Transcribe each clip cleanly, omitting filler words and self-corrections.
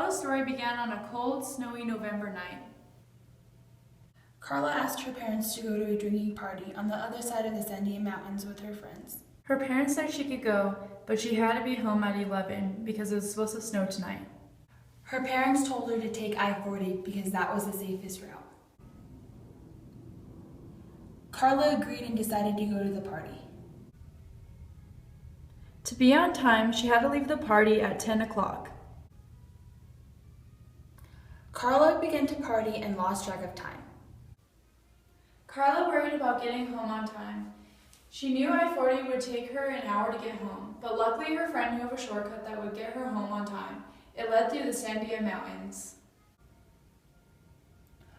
Carla's story began on a cold, snowy November night. Carla asked her parents to go to a drinking party on the other side of the Sandia Mountains with her friends. Her parents said she could go, but she had to be home at 11 because it was supposed to snow tonight. Her parents told her to take I-40 because that was the safest route. Carla agreed and decided to go to the party. To be on time, she had to leave the party at 10 o'clock. Carla began to party and lost track of time. Carla worried about getting home on time. She knew I-40 would take her an hour to get home, but luckily her friend knew of a shortcut that would get her home on time. It led through the Sandia Mountains.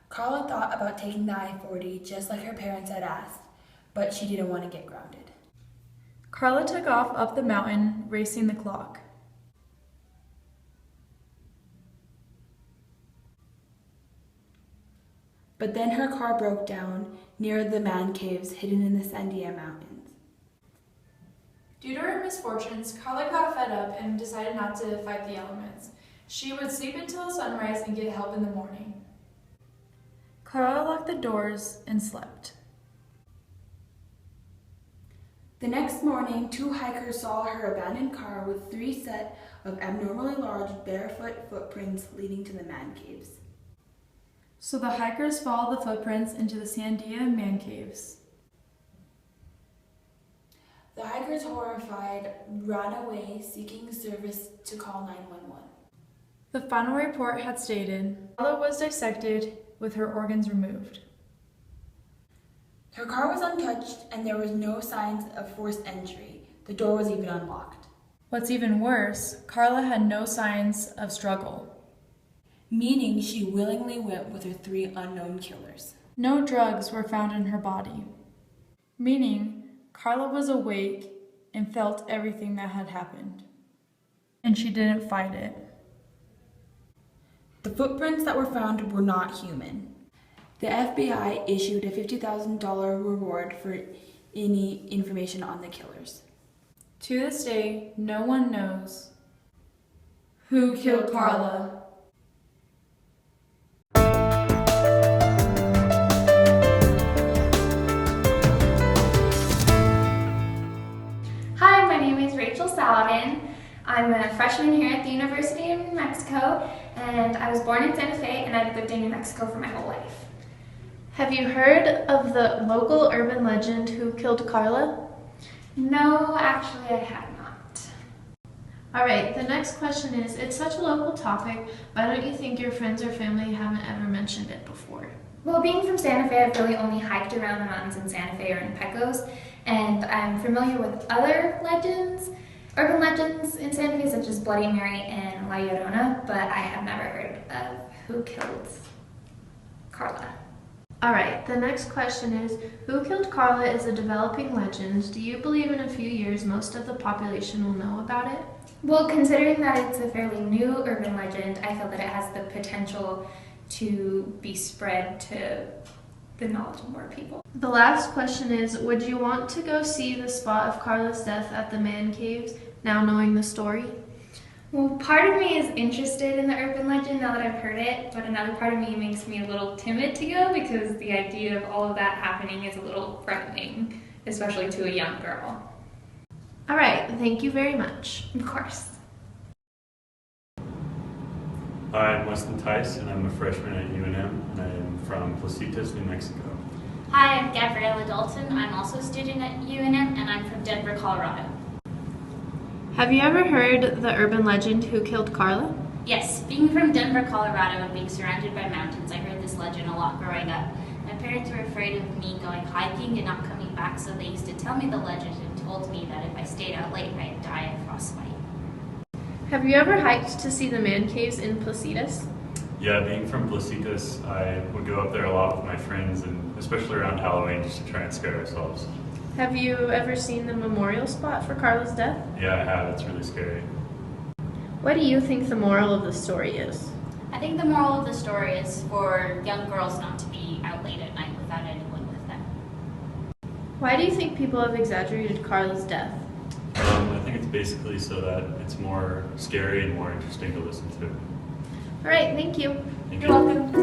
Carla thought about taking the I-40 just like her parents had asked, but she didn't want to get grounded. Carla took off up the mountain, racing the clock. But then her car broke down near the man caves hidden in the Sandia Mountains. Due to her misfortunes, Carla got fed up and decided not to fight the elements. She would sleep until sunrise and get help in the morning. Carla locked the doors and slept. The next morning, 2 hikers saw her abandoned car with 3 sets of abnormally large barefoot footprints leading to the man caves. So the hikers followed the footprints into the Sandia man caves. The hikers, horrified, ran away, seeking service to call 911. The final report had stated, Carla was dissected with her organs removed. Her car was untouched and there was no signs of forced entry. The door was even unlocked. What's even worse, Carla had no signs of struggle. Meaning she willingly went with her 3 unknown killers. No drugs were found in her body. Meaning Carla was awake and felt everything that had happened. And she didn't fight it. The footprints that were found were not human. The FBI issued a $50,000 reward for any information on the killers. To this day, no one knows who killed Carla. Hi, my name is Rachel Saladin. I'm a freshman here at the University of New Mexico, and I was born in Santa Fe, and I've lived in New Mexico for my whole life. Have you heard of the local urban legend Who Killed Carla? No, actually I have not. Alright, the next question is, it's such a local topic, why don't you think your friends or family haven't ever mentioned it before? Well, being from Santa Fe, I've really only hiked around the mountains in Santa Fe or in Pecos, and I'm familiar with other legends, urban legends in Santa Fe, such as Bloody Mary and La Llorona, but I have never heard of Who Killed Carla. Alright, the next question is, Who Killed Carla is a developing legend. Do you believe in a few years most of the population will know about it? Well, considering that it's a fairly new urban legend, I feel that it has the potential to be spread to the knowledge of more people. The last question is, would you want to go see the spot of Carla's death at the man caves, now knowing the story? Well, part of me is interested in the urban legend now that I've heard it, but another part of me makes me a little timid to go because the idea of all of that happening is a little frightening, especially to a young girl. Alright, thank you very much. Of course. Hi, I'm Weston Tice, and I'm a freshman at UNM, and I'm from Placitas, New Mexico. Hi, I'm Gabriella Dalton. I'm also a student at UNM, and I'm from Denver, Colorado. Have you ever heard the urban legend Who Killed Carla? Yes, being from Denver, Colorado, and being surrounded by mountains, I heard this legend a lot growing up. My parents were afraid of me going hiking and not coming back, so they used to tell me the legend and told me that if I stayed out late, I'd die of frostbite. Have you ever hiked to see the man caves in Placitas? Yeah, being from Placitas, I would go up there a lot with my friends, and especially around Halloween, just to try and scare ourselves. Have you ever seen the memorial spot for Carla's death? Yeah, I have. It's really scary. What do you think the moral of the story is? I think the moral of the story is for young girls not to be out late at night without anyone with them. Why do you think people have exaggerated Carla's death? I think it's basically so that it's more scary and more interesting to listen to. All right, thank you. Thank You're welcome.